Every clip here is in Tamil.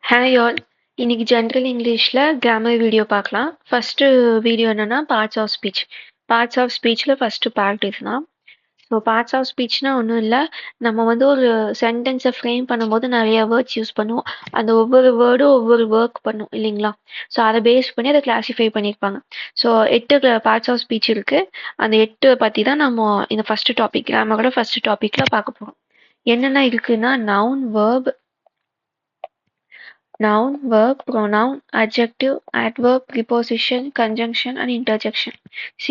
Hi all. இன்னைக்கு ஜென்ரல் இங்கிலீஷ்ல கிராமர் வீடியோ பார்க்கலாம். ஃபர்ஸ்ட் வீடியோ என்னன்னா parts of speech. Parts of ஸ்பீச்ல ஃபர்ஸ்ட் பார்ட் இதுதான். ஸோ பார்ட்ஸ் ஆஃப் ஸ்பீச்னா ஒன்றும் இல்லை, நம்ம வந்து ஒரு சென்டென்ஸை ஃப்ரேம் பண்ணும்போது நிறைய வேர்ட்ஸ் யூஸ் பண்ணுவோம். அந்த ஒவ்வொரு வேர்டும் ஒவ்வொரு ஒர்க் பண்ணும் இல்லைங்களா? ஸோ அதை பேஸ் பண்ணி அதை கிளாஸிஃபை பண்ணியிருப்பாங்க. ஸோ 8 பார்ட்ஸ் ஆஃப் ஸ்பீச் இருக்கு. அந்த 8 பற்றி தான் நம்ம இந்த ஃபர்ஸ்ட் டாபிக் கிராமரோட ஃபர்ஸ்ட் டாபிக்ல பார்க்க போகிறோம். என்னென்ன இருக்குன்னா noun, verb, noun, verb, pronoun, adjective, adverb, preposition, conjunction and interjection.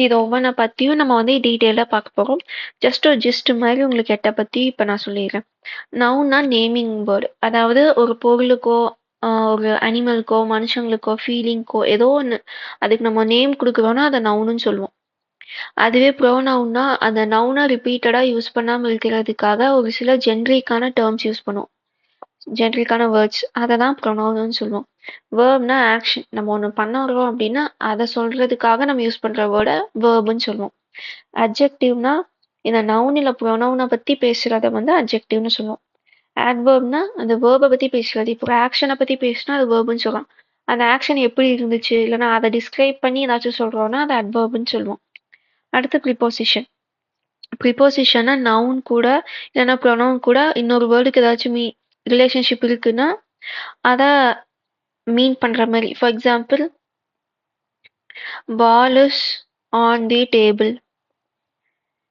இது ஒவ்வொன்றை பற்றியும் நம்ம வந்து டீட்டெயிலாக பார்க்க போகிறோம். ஜஸ்ட் ஒரு ஜிஸ்ட் மாதிரி உங்களுக்கு எட்டை பற்றி இப்போ நான் சொல்லிடுறேன். நவுன்னா நேமிங் வேர்டு, அதாவது ஒரு பொருளுக்கோ ஒரு அனிமலுக்கோ மனுஷங்களுக்கோ ஃபீலிங்க்கோ ஏதோ ஒன்று அதுக்கு நம்ம நேம் கொடுக்குறோன்னா அதை நவுன்னு சொல்லுவோம். அதுவே ப்ரோனவுன்னா அந்த நவுனை ரிப்பீட்டடாக யூஸ் பண்ணாமல் இருக்கிறதுக்காக ஒரு சில ஜென்ரிக்கான டேர்ம்ஸ் யூஸ் பண்ணுவோம். ஜென்ரிக்கான வேர்ட்ஸ் அதை தான் ப்ரொனவுன்னு சொல்லுவோம். வேர்ப்னா ஆக்ஷன், நம்ம ஒன்று பண்ணுறோம் அப்படின்னா அதை சொல்றதுக்காக நம்ம யூஸ் பண்ணுற வேர்டை வேர்புன்னு சொல்லுவோம். அட்ஜெக்டிவ்னா இந்த நவுன் இல்லை ப்ரொனவுனை பற்றி பேசுகிறத வந்து அட்ஜெக்டிவ்னு சொல்லுவோம். ஆட்வேர்ப்னா அந்த வேர்பை பற்றி பேசுகிறது. இப்போ ஆக்ஷனை பற்றி பேசினா அது வேர்புன்னு சொல்லலாம். அந்த ஆக்ஷன் எப்படி இருந்துச்சு இல்லைன்னா அதை டிஸ்கிரைப் பண்ணி ஏதாச்சும் சொல்கிறோன்னா அது அட்வர்ப்னு சொல்லுவோம். அடுத்து ப்ரிப்போசிஷன். ப்ரிப்போசிஷன்னா நவுன் கூட இல்லைன்னா ப்ரொனவுன் கூட இன்னொரு வேர்டுக்கு ஏதாச்சும் ரிலேஷன்ஷிப் இருக்குன்னா அதை மீன் பண்ற மாதிரி. For example, ball is on the table.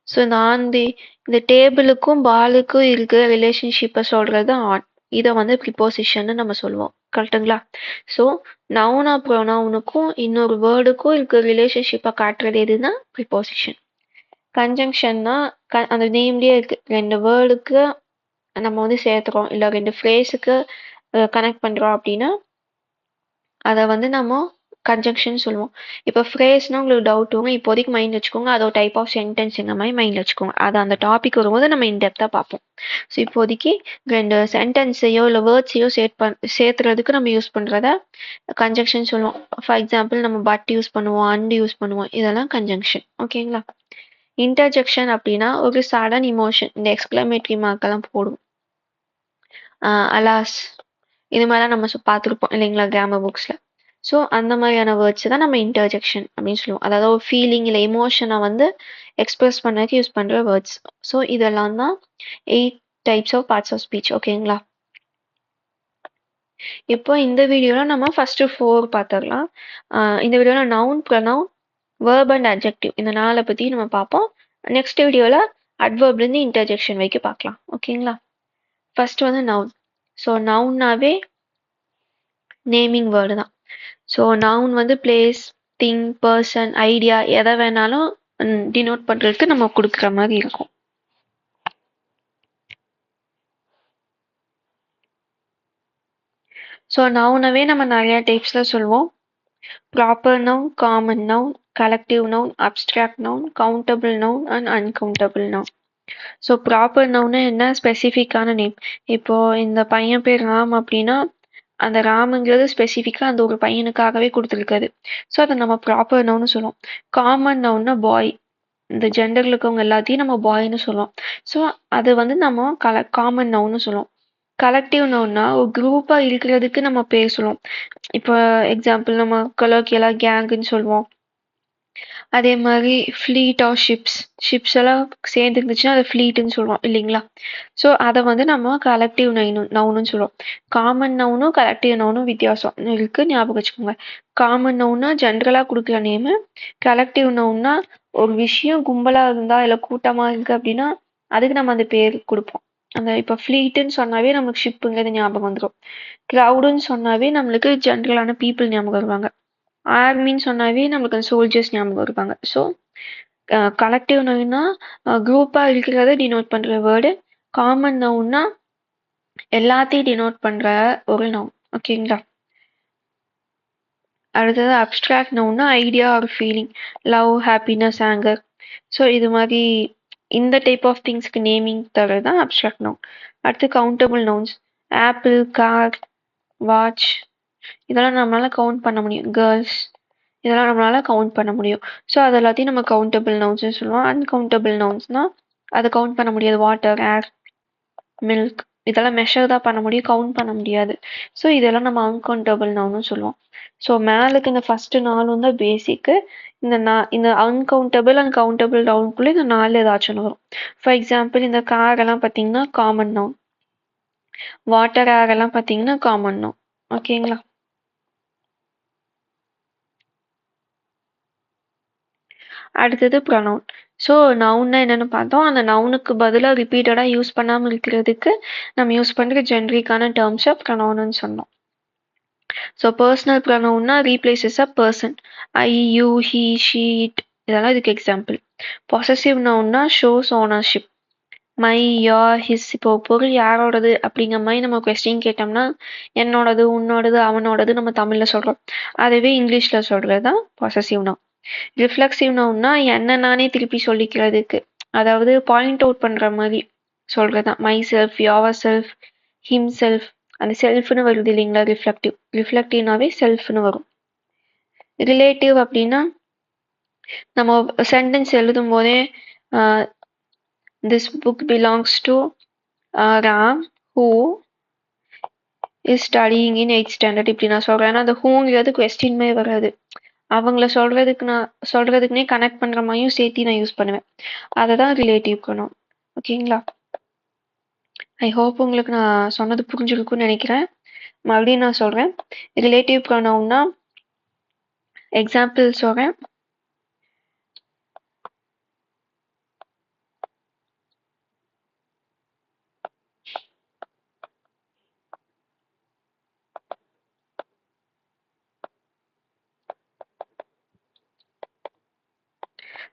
So இந்த ஆன் தி இந்த டேபிளுக்கும் பாலுக்கும் இருக்கிற ரிலேஷன்ஷிப்பை சொல்றது ஆன். இதை வந்து ப்ரிப்போசிஷன் நம்ம சொல்லுவோம். கரெக்டுங்களா? ஸோ நவுனா ப்ரொனவுனுக்கும் இன்னொரு வேர்டுக்கும் இருக்கிற ரிலேஷன்ஷிப்பை காட்டுறது எதுனா ப்ரிப்போசிஷன். கன்ஜங்ஷன்னா அந்த நேம்லேயே இருக்கு, ரெண்டு வேர்டுக்கு நம்ம வந்து சேர்த்துறோம் இல்லை ரெண்டு ஃப்ரேஸுக்கு கனெக்ட் பண்ணுறோம் அப்படின்னா அதை வந்து நம்ம கன்ஜங்ஷன் சொல்லுவோம். இப்போ ஃப்ரேஸ்னா உங்களுக்கு டவுட் வரும், இப்போதைக்கு மைண்ட் வச்சுக்கோங்க. அதோட டைப் ஆஃப் சென்டென்ஸ் இந்த மாதிரி மைண்ட் வச்சுக்கோங்க. அது அந்த டாபிக் வரும்போது நம்ம இன்டெப்த்தாக பார்ப்போம். ஸோ இப்போதைக்கு ரெண்டு சென்டென்ஸையோ இல்லை வேர்ட்ஸையோ சேர்த்துறதுக்கு நம்ம யூஸ் பண்ணுறத கன்ஜங்ஷன் சொல்லுவோம். ஃபார் எக்ஸாம்பிள் நம்ம பட் யூஸ் பண்ணுவோம், அண்ட் யூஸ் பண்ணுவோம், இதெல்லாம் கன்ஜங்ஷன். ஓகேங்களா? இன்டர்ஜெக்ஷன் அப்படின்னா ஒரு சடன் இமோஷன், இந்த எக்ஸ்கிளமேட்டரி மார்க்கெல்லாம் போடுவோம். அலாஸ் இது மாதிரிலாம் நம்ம பார்த்துருப்போம் இல்லைங்களா கிராமர் புக்ஸில். ஸோ அந்த மாதிரியான வேர்ட்ஸ் தான் நம்ம இன்டர்ஜெக்ஷன் அப்படின்னு சொல்லுவோம். அதாவது ஒரு ஃபீலிங் இல்லை எமோஷனை வந்து எக்ஸ்பிரஸ் பண்ணதுக்கு யூஸ் பண்ணுற வேர்ட்ஸ். ஸோ இதெல்லாம் தான் 8 types of parts of speech. ஓகேங்களா? இப்போ இந்த வீடியோவில் நம்ம ஃபர்ஸ்ட் 4 பார்த்துடலாம். இந்த வீடியோவில் noun, pronoun, verb and adjective இந்த 4 பற்றி நம்ம பார்ப்போம். நெக்ஸ்ட் வீடியோவில் அட்வர்ப்லேருந்து இன்டர்ஜெக்ஷன் வரைக்கும் பார்க்கலாம். ஓகேங்களா? ஃபர்ஸ்ட் வந்து நவுன். ஸோ நவுன்னாவே நேமிங் வேர்டு தான். ஸோ நவுன் வந்து பிளேஸ், திங், பர்சன், ஐடியா எதை வேணாலும் டினோட் பண்ணுறதுக்கு நம்ம கொடுக்குற மாதிரி இருக்கும். ஸோ நவுனவே நம்ம நிறைய டைப்ஸில் சொல்லுவோம். Proper noun, common noun, collective noun, abstract noun, countable noun and uncountable noun. So proper நவுன்னு என்ன, ஸ்பெசிஃபிக்கான நேம். இப்போ இந்த பையன் பேர் ராம் அப்படின்னா அந்த ராமுங்கிறது ஸ்பெசிஃபிக்காக அந்த ஒரு பையனுக்காகவே கொடுத்துருக்காது. ஸோ அதை நம்ம ப்ராப்பர் நவுன்னு சொல்லுவோம். காமன் நவுன்னா பாய், இந்த ஜெண்டரில் இருக்கவங்க எல்லாத்தையும் நம்ம பாய்னு சொல்லுவோம். ஸோ அது வந்து நம்ம காமன் நவுன்னு சொல்லுவோம். கலெக்டிவ் நவுன்னா ஒரு குரூப்பாக இருக்கிறதுக்கு நம்ம பேர் சொல்லுவோம். இப்போ எக்ஸாம்பிள் நம்ம கொலோக்கியலாக கேங்குன்னு சொல்லுவோம். அதே மாதிரி ஃப்ளீட் ஆர் ஷிப்ஸ் எல்லாம் சேர்ந்து இருந்துச்சுன்னா அதை ஃப்ளீட்டுன்னு சொல்லுவோம் இல்லைங்களா? ஸோ அதை வந்து நம்ம கலெக்டிவ் நவுன்னு சொல்லுவோம். காமன் நவுனும் கலெக்டிவ் நவுனும் வித்தியாசம் இருக்கு, ஞாபகம் வச்சுக்கோங்க. காமன் நவுன்னா ஜென்ரலாக கொடுக்குற நேமு. கலெக்டிவ் நவுன்னா ஒரு விஷயம் கும்பலாக இருந்தா இல்லை கூட்டமாக இருக்கு அப்படின்னா அதுக்கு நம்ம அந்த பேர் கொடுப்போம். அந்த இப்போ ஃப்ளீட்டுன்னு சொன்னாவே நம்மளுக்கு ஷிப்புங்கிறது ஞாபகம் வந்துடும். க்ரௌடுன்னு சொன்னாவே நம்மளுக்கு ஜென்ரலான பீப்புள் ஞாபகம் வருவாங்க. ஆர்மின்னு சொன்னாவே நம்மளுக்கு அந்த சோல்ஜர்ஸ் ஞாபகம் இருப்பாங்க. ஸோ கலெக்டிவ் நவுன்னா குரூப்பாக இருக்கிறத டினோட் பண்ணுற வேர்டு. காமன் நவுன்னா எல்லாத்தையும் டினோட் பண்ணுற ஒரு நவுன். ஓகேங்களா? அடுத்தது அப்ஸ்ட்ராக்ட் நவுன்னா ஐடியா ஒரு feeling, love, happiness, anger. So இது மாதிரி இந்த டைப் ஆஃப் திங்ஸ்க்கு நேமிங் தர்றது தான் அப்ஸ்ட்ராக்ட் நவுன். அடுத்து countable nouns, apple, car, watch இதெல்லாம் நம்மளால கவுண்ட் பண்ண முடியும். கேர்ள்ஸ் இதெல்லாம் நம்மளால கவுண்ட் பண்ண முடியும். ஸோ அது எல்லாத்தையும் நம்ம கவுண்டபிள் நவுன்ஸ்னு சொல்லுவோம். அன்கவுண்டபிள் நவுன்ஸ்னால் அதை கவுண்ட் பண்ண முடியாது. வாட்டர், ஏர், மில்க் இதெல்லாம் மெஷர் தான் பண்ண முடியும், கவுண்ட் பண்ண முடியாது. ஸோ இதெல்லாம் நம்ம அன்கவுண்டபிள் நவுன்னு சொல்லுவோம். ஸோ மேலுக்கு இந்த ஃபர்ஸ்ட் 4 தான் பேசிக்கு. இந்த அன்கவுண்டபிள் அண்ட் கவுண்டபிள் நவுனுக்குள்ள இந்த 4 ஏதாச்சும் ஒன்று வரும். ஃபார் எக்ஸாம்பிள் இந்த கார் எல்லாம் பார்த்தீங்கன்னா காமன் நவுன், வாட்டர் ஏர் எல்லாம் பார்த்தீங்கன்னா காமன் நவுன். ஓகேங்களா? அடுத்தது ப்ரொனவுன். ஸோ நவுன்னா என்னன்னு பார்த்தோம். அந்த நவுனுக்கு பதிலாக ரிப்பீட்டடாக யூஸ் பண்ணாமல் இருக்கிறதுக்கு நம்ம யூஸ் பண்ணுற ஜென்ரிக்கான டேர்ம்ஸை ப்ரொனவுன்னு சொன்னோம். ஸோ பர்சனல் ப்ரொனவுன்னா replaces a person. I, you, he, she, it இதெல்லாம் இதுக்கு எக்ஸாம்பிள். பொசசிவ் நவுன்னா shows ownership. My, your, his. இப்போ பொருள் யாரோடது அப்படிங்கிற மாதிரி நம்ம கொஸ்டின் கேட்டோம்னா என்னோடது, உன்னோடது, அவனோடது நம்ம தமிழில் சொல்கிறோம். அதுவே இங்கிலீஷில் சொல்கிறது தான் பொசசிவ் நவுன். ரிஃப்ளெக்சிவ் நவுன்னா என்ன நானே திருப்பி சொல்லிக்கிறதுக்கு, அதாவது பாயிண்ட் அவுட் பண்ற மாதிரி சொல்றதுதான். Myself, yourself, himself. அந்த செல்ஃப்னு வருது இல்லைங்களா? ரிஃப்ளெக்டிவ்னாவே செல்ஃப்னு வரும். ரிலேட்டிவ் அப்படின்னா நம்ம சென்டென்ஸ் எழுதும் போதே this book belongs to Ram who is studying in 8th standard இப்படி நான் சொல்றேன். ஏன்னா அந்த ஹூங்கிறது கொஸ்டின் மாதிரி வராது, அவங்கள சொல்றதுக்குனே கனெக்ட் பண்ற மாதிரியும் சேர்த்து நான் யூஸ் பண்ணுவேன். அதை தான் ரிலேட்டிவ் ப்ரொனவுன். ஓகேங்களா? ஐ ஹோப் உங்களுக்கு நான் சொன்னது புரிஞ்சிருக்கும்னு நினைக்கிறேன். மறுபடியும் நான் சொல்றேன். ரிலேட்டிவ் ப்ரொனவுன்னா எக்ஸாம்பிள் சொல்றேன்.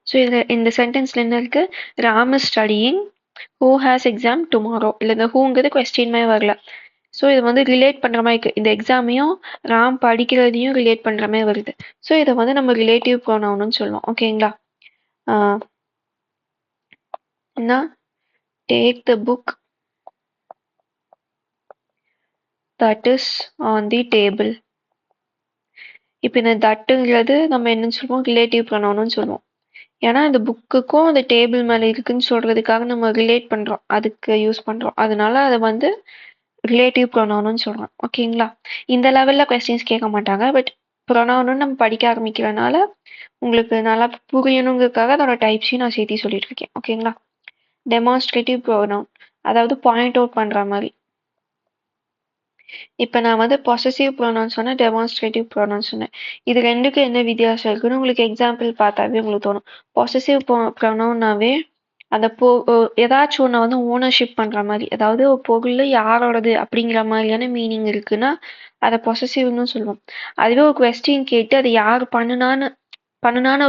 ஸோ இந்த சென்டென்ஸ்ல என்ன இருக்கு? Ram is studying, who has exam tomorrow. இல்லை இந்த ஹூங்கிறது கொஸ்டின் மாதிரி வரல. ஸோ இது வந்து ரிலேட் பண்ணுற மாதிரி இருக்கு. இந்த எக்ஸாமையும் ராம் படிக்கிறதையும் ரிலேட் பண்ணுற மாதிரி வருது. ஸோ இதை வந்து நம்ம ரிலேட்டிவ் ப்ரொனவுன்னு சொல்லுவோம். ஓகேங்களா? என்ன take the book that is on the table. இப்போ இந்த தட்டுங்கிறது நம்ம என்னன்னு சொல்லுவோம்? ரிலேட்டிவ் ப்ரொனவுன்னு சொல்லுவோம். ஏன்னா இந்த புக்குக்கும் அந்த டேபிள் மேலே இருக்குன்னு சொல்றதுக்காக நம்ம ரிலேட் பண்றோம், அதுக்கு யூஸ் பண்றோம். அதனால அதை வந்து ரிலேட்டிவ் ப்ரொனவுன்னு சொல்றோம். ஓகேங்களா? இந்த லெவல்ல கொஸ்டின்ஸ் கேட்க மாட்டாங்க. பட் ப்ரொனவுன்னு நம்ம படிக்க ஆரம்பிக்கிறனால உங்களுக்கு நல்லா புரியணுங்கிறதுக்காக அதோட டைப்ஸையும் நான் சேர்த்து சொல்லிட்டு இருக்கேன். ஓகேங்களா? டெமான்ஸ்ட்ரேட்டிவ் ப்ரொனவுன், அதாவது பாயிண்ட் அவுட் பண்ற மாதிரி. இப்போ நான் வந்து பொசசிவ் ப்ரொனவுன் சொன்னேன், டெமான்ஸ்ட்ரேட்டிவ் ப்ரொனவுன் சொன்னேன். இது ரெண்டுக்கும் என்ன வித்தியாசம் இருக்குன்னு உங்களுக்கு எக்ஸாம்பிள் பார்த்தாவே உங்களுக்கு தோணும். பொசசிவ் ப்ரொனவுன்னாவே அந்த ஏதாச்சும் ஒன்று வந்து ஓனர்ஷிப் பண்ற மாதிரி, அதாவது ஒரு பொருள் யாரோடது அப்படிங்கிற மாதிரியான மீனிங் இருக்குன்னா அதை பொசசிவ்னு சொல்லுவோம். அதுவே ஒரு கொஸ்டின் கேட்டு அது யார் பண்ணுனான்னு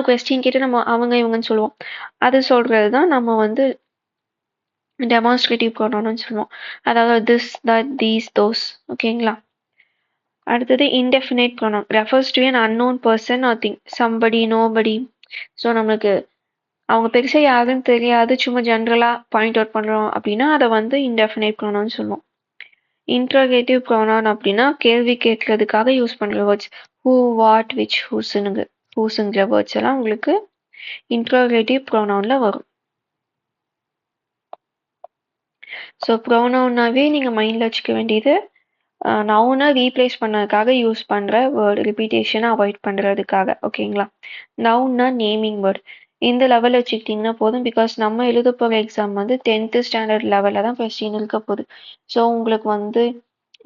ஒரு கொஸ்டின் கேட்டு நம்ம அவங்க இவங்கன்னு சொல்லுவோம். அது சொல்றது தான் நம்ம வந்து டெமான்ஸ்ட்ரேட்டிவ் ப்ரொனவுன்னு சொல்லுவோம். அதாவது திஸ், தட், தீஸ், தோஸ். ஓகேங்களா? அடுத்தது indefinite pronoun, refers to an unknown person or thing, somebody, nobody. So நம்மளுக்கு அவங்க பெருசாக யாருன்னு தெரியாது, சும்மா ஜென்ரலாக பாயிண்ட் அவுட் பண்ணுறோம் அப்படின்னா அதை வந்து இன்டெஃபினைட் ப்ரொனவுன் சொல்லுவோம். இன்ட்ரோகேட்டிவ் ப்ரொனவுன் அப்படின்னா கேள்வி கேட்கறதுக்காக யூஸ் பண்ணுற வேர்ட்ஸ். ஹூ, வாட், விச், ஹூஸுங்கிற வேர்ட்ஸ் எல்லாம் உங்களுக்கு இன்ட்ரோகேட்டிவ் ப்ரொனவுன்ல வரும். ஸோ ப்ரொனவுன்னாவே நீங்கள் மைண்டில் வச்சுக்க வேண்டியது நவுனை ரீப்ளேஸ் பண்ணதுக்காக யூஸ் பண்ணுற வேர்டு, ரிப்பீட்டேஷனை அவாய்ட் பண்ணுறதுக்காக. ஓகேங்களா? நவுன்னா நேமிங் வேர்டு. இந்த லெவலில் வச்சுக்கிட்டிங்கன்னா போதும். பிகாஸ் நம்ம எழுத போகிற எக்ஸாம் வந்து 10th ஸ்டாண்டர்ட் லெவலில் தான் கொஸ்டின் இருக்க போகுது. ஸோ உங்களுக்கு வந்து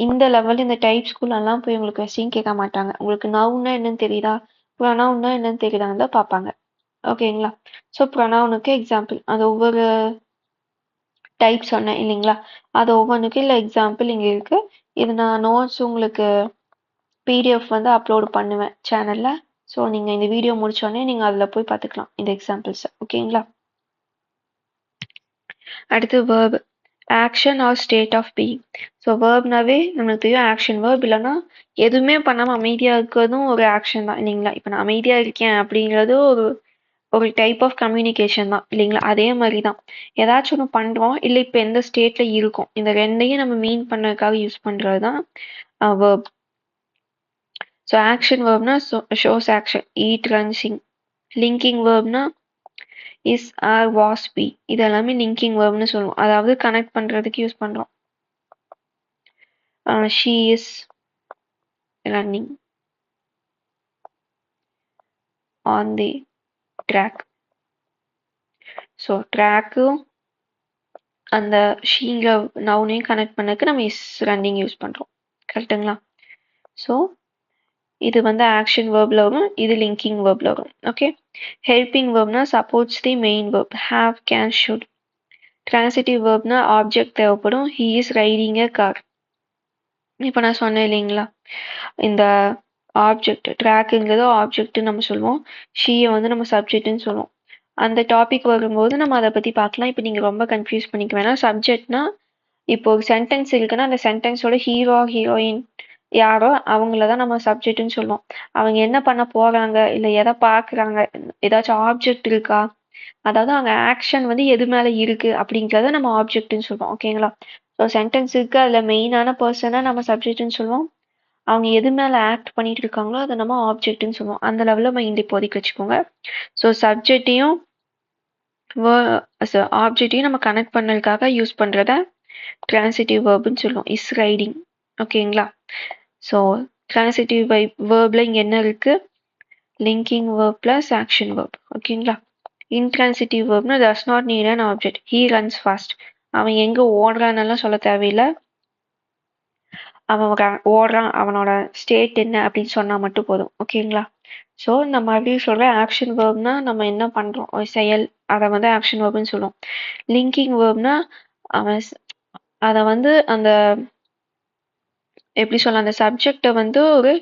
இந்த லெவல் இந்த டைப் ஸ்கூல்லலாம் போய் உங்களுக்கு கொஸ்டின் கேட்க மாட்டாங்க. உங்களுக்கு நவுன்னா என்னன்னு தெரியுதா, ப்ரொனவுன்னா என்னன்னு தெரியுதான்னு தான் பார்ப்பாங்க. ஓகேங்களா? ஸோ ப்ரொனவுனுக்கு எக்ஸாம்பிள் அது ஒவ்வொரு டைப் சொன்னேன் இல்லைங்களா? அது ஒவ்வொன்றுக்கும் இல்லை எக்ஸாம்பிள் இங்கே இருக்கு. இது நான் நோட்ஸ் உங்களுக்கு பிடிஎஃப் வந்து அப்லோடு பண்ணுவேன் சேனல்ல. ஸோ நீங்கள் இந்த வீடியோ முடிச்சோடனே நீங்கள் அதில் போய் பார்த்துக்கலாம் இந்த எக்ஸாம்பிள்ஸை. ஓகேங்களா? அடுத்து verb, action or state of being. So வேர்ப்னாவே நம்மளுக்கு தெரியும் ஆக்ஷன். வேர்ப் இல்லைன்னா எதுவுமே பண்ணாமல் அமைதியாக இருக்கிறதும் ஒரு ஆக்ஷன் தான் இல்லைங்களா? இப்போ நான் அமைதியாக இருக்கேன் அப்படிங்கிறது ஒரு டைப் ஆஃப் கம்யூனிகேஷன் தான் இல்லைங்களா? அதே மாதிரி தான் ஏதாச்சும் ஒன்று பண்ணுறோம் இல்லை இப்போ எந்த ஸ்டேட்டில் இருக்கும், இந்த ரெண்டையும் நம்ம மீன் பண்ணதுக்காக யூஸ் பண்ணுறது தான் வேர்ப். ஸோ ஆக்ஷன் வேர்ப்னா shows action, eat, run, sing. Linking வேர்ப்னா இஸ், ஆர், வாஸ், பி. இது எல்லாமே லிங்கிங் வேர்ப்னு சொல்லுவோம், அதாவது கனெக்ட் பண்ணுறதுக்கு யூஸ் பண்ணுறோம். she is running on the track. So ட்ராக்கும் அந்த ஷீங்கிற நவுனையும் கனெக்ட் பண்ணக்கு நம்ம இஸ் ரன்னிங் யூஸ் பண்ணுறோம். கரெக்டுங்களா? ஸோ இது வந்து ஆக்ஷன் வேர்பில் வரும், இது லிங்கிங் வேர்பில் வரும். ஓகே, ஹெல்பிங் வேர்ப்னா supports the main verb have, can, should. Transitive வேர்ப்னா ஆப்ஜெக்ட் தேவைப்படும், he is riding a car. இப்போ நான் சொன்னேன் இல்லைங்களா, இந்த ஆப்ஜெக்ட் ட்ராக்குங்கிறது ஆப்ஜெக்ட்னு நம்ம சொல்லுவோம், ஷீயை வந்து நம்ம சப்ஜெக்ட்னு சொல்லுவோம். அந்த டாபிக் வரும்போது நம்ம அதை பற்றி பார்க்கலாம். இப்போ நீங்கள் ரொம்ப கன்ஃபியூஸ் பண்ணிக்க வேணாம். சப்ஜெக்ட்னா இப்போ ஒரு சென்டென்ஸ் இருக்குன்னா அந்த சென்டென்ஸோட ஹீரோ ஹீரோயின் யாரோ அவங்கள தான் நம்ம சப்ஜெக்ட்னு சொல்லுவோம். அவங்க என்ன பண்ண போறாங்க, இல்லை எதை பார்க்குறாங்க, ஏதாச்சும் ஆப்ஜெக்ட் இருக்கா, அதாவது அவங்க ஆக்ஷன் வந்து எது மேலே இருக்கு அப்படிங்கிறத நம்ம ஆப்ஜெக்ட்னு சொல்லுவோம். ஓகேங்களா? ஸோ சென்டென்ஸ் இருக்கு, அதில் மெயினான பர்சனை நம்ம சப்ஜெக்ட்னு சொல்லுவோம். அவங்க எது மேலே ஆக்ட் பண்ணிட்டு இருக்காங்களோ அதை நம்ம ஆப்ஜெக்ட்னு சொல்லுவோம். அந்த லெவலில் மைண்ட் இப்போதைக்கு வச்சுக்கோங்க. ஸோ சப்ஜெக்டையும் ஆப்ஜெக்டையும் நம்ம கனெக்ட் பண்ணதுக்காக யூஸ் பண்ணுறத ட்ரான்சிட்டிவ் வேர்ப்னு சொல்லுவோம். Is riding. ஓகேங்களா? ஸோ ட்ரான்சிட்டிவ் வேர்பில் இங்கே என்ன இருக்குது? Linking verb plus action verb. ஓகேங்களா? இன்ட்ரான்சிட்டிவ் வேர்ப்னா does not need an object. He runs fast. அவன் எங்கே ஓடுறான்னெல்லாம் சொல்ல தேவையில்லை, அவன் ஓடுறான், அவனோட ஸ்டேட் என்ன அப்படின்னு சொன்னால் மட்டும் போதும். ஓகேங்களா? ஸோ இந்த மாதிரி சொல்கிற ஆக்ஷன் வேர்ப்னா நம்ம என்ன பண்ணுறோம், ஒரு செயல், அதை வந்து ஆக்ஷன் வேர்ப்னு சொல்லுவோம். லிங்கிங் வேர்ப்னா அவன் அதை வந்து அந்த எப்படி சொல்ல, அந்த சப்ஜெக்டை வந்து ஒரு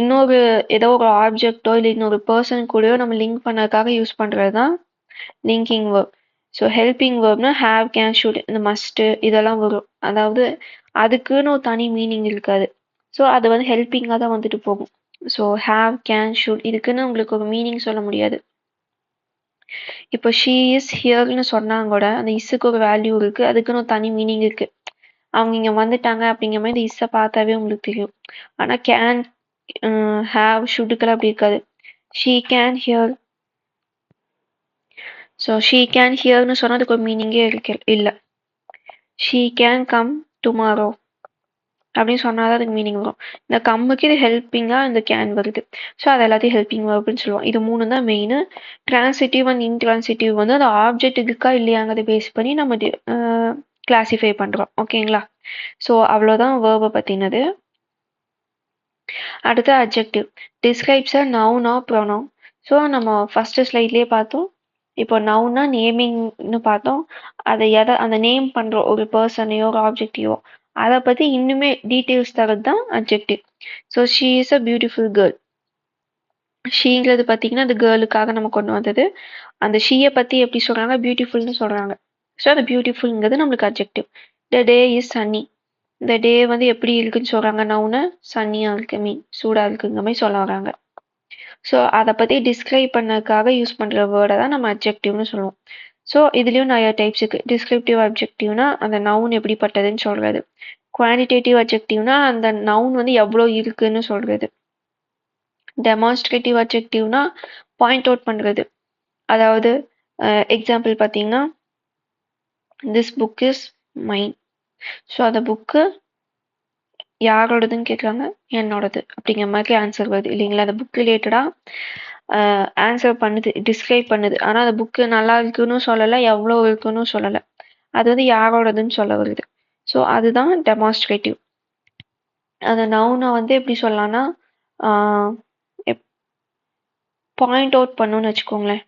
இன்னொரு ஏதோ ஒரு ஆப்ஜெக்டோ இல்லை இன்னொரு பர்சன் கூடயோ நம்ம லிங்க் பண்ணதுக்காக யூஸ் பண்ணுறது தான் லிங்கிங் வேர்ப். ஸோ ஹெல்பிங் வேர்ப்னா ஹேவ், கேன், ஷுட், இந்த மஸ்ட்டு இதெல்லாம் வரும். அதாவது அதுக்குன்னு ஒரு தனி மீனிங் இருக்காது. ஸோ அது வந்து ஹெல்பிங்காக தான் வந்துட்டு போகும். ஸோ ஹேவ், கேன், ஷுட் இதுக்குன்னு உங்களுக்கு ஒரு மீனிங் சொல்ல முடியாது. இப்போ ஷீ இஸ் ஹியர்னு சொன்னாங்க கூட அந்த இஸ்ஸுக்கு ஒரு வேல்யூ இருக்குது, அதுக்குன்னு ஒரு தனி மீனிங் இருக்குது. அவங்க இங்கே வந்துட்டாங்க அப்படிங்கிற மாதிரி இந்த இஸ்ஸை பார்த்தாவே உங்களுக்கு தெரியும். ஆனால் கேன், ஹேவ், ஷுட்டுக்கெல்லாம் அப்படி இருக்காது. She can hear. So she can ஹியர்னு சொன்னால் அதுக்கு ஒரு மீனிங்கே இல்லை. ஷீ கேன் கம் டுமாரோ அப்படின்னு சொன்னால் தான் அதுக்கு மீனிங் வரும். இந்த கம்முக்கு இது ஹெல்பிங்காக இந்த கேன் வருது. ஸோ அது எல்லாத்தையும் ஹெல்பிங் வேர்ப்னு சொல்லுவோம். இது மூணு தான் மெயின். ட்ரான்சிட்டிவ் அண்ட் இன்ட்ரான்சிட்டிவ் வந்து அந்த ஆப்ஜெக்ட் இருக்கா இல்லையாங்கிறத பேஸ் பண்ணி நம்ம கிளாசிஃபை பண்ணுறோம். ஓகேங்களா? ஸோ அவ்வளோதான் வேர்பை பற்றினது. அடுத்து அட்ஜெக்டிவ் டிஸ்கிரைப்ஸ் அ நவுன் ஆர் ப்ரொனவுன். ஸோ நம்ம ஃபஸ்ட்டு ஸ்லைட்லேயே பார்த்தோம். இப்போ நவுன்னா நேமிங்னு பார்த்தோம். அதை அந்த நேம் பண்ணுறோம் ஒரு பர்சனையோ ஒரு ஆப்ஜெக்டையோ, அதை பற்றி இன்னுமே டீட்டெயில்ஸ் தரது தான் adjective. So she is a beautiful girl. ஷீங்கிறது பார்த்தீங்கன்னா அந்த கேர்ளுக்காக நம்ம கொண்டு வந்தது. அந்த ஷீயை பற்றி எப்படி சொல்கிறாங்க, பியூட்டிஃபுல்னு சொல்கிறாங்க. ஸோ அந்த பியூட்டிஃபுல்ங்கிறது நம்மளுக்கு adjective. The day is sunny. இந்த டே வந்து எப்படி இருக்குன்னு சொல்கிறாங்க, நவுனை சன்னியாக இருக்கு, சூடாக இருக்குங்கிற மாதிரி சொல்ல வராங்க. ஸோ அதை பற்றி டிஸ்கிரைப் பண்ணதுக்காக யூஸ் பண்ணுற வேர்டை தான் நம்ம அட்ஜெக்டிவ்னு சொல்லுவோம். ஸோ இதுலேயும் நிறைய டைப்ஸ் இருக்குது. டிஸ்கிரிப்டிவ் அட்ஜெக்டிவ்னா அந்த நவுன் எப்படிப்பட்டதுன்னு சொல்கிறது. குவான்டிடேட்டிவ் அட்ஜெக்டிவ்னா அந்த நவுன் வந்து எவ்வளோ இருக்குன்னு சொல்கிறது. டெமான்ஸ்ட்ரேட்டிவ் அட்ஜெக்டிவ்னா பாயிண்ட் அவுட் பண்ணுறது. அதாவது எக்ஸாம்பிள் பார்த்தீங்கன்னா this book is mine. So அந்த புக்கு யாரோடதுன்னு கேட்குறாங்க, என்னோடது அப்படிங்கிற மாதிரி ஆன்சர் வருது இல்லைங்களா? அந்த புக் ரிலேட்டடாக ஆன்சர் பண்ணுது, டிஸ்கிரைப் பண்ணுது. ஆனால் அந்த புக்கு நல்லா இருக்குன்னு சொல்லலை, எவ்வளோ இருக்குன்னு சொல்லலை. அது வந்து யாரோடதுன்னு சொல்ல வருது. ஸோ அதுதான் டெமான்ஸ்ட்ரேட்டிவ். அந்த நவுனை வந்து எப்படி சொல்லலாம்னா பாயிண்ட் அவுட் பண்ணணும்னு வச்சுக்கோங்களேன்.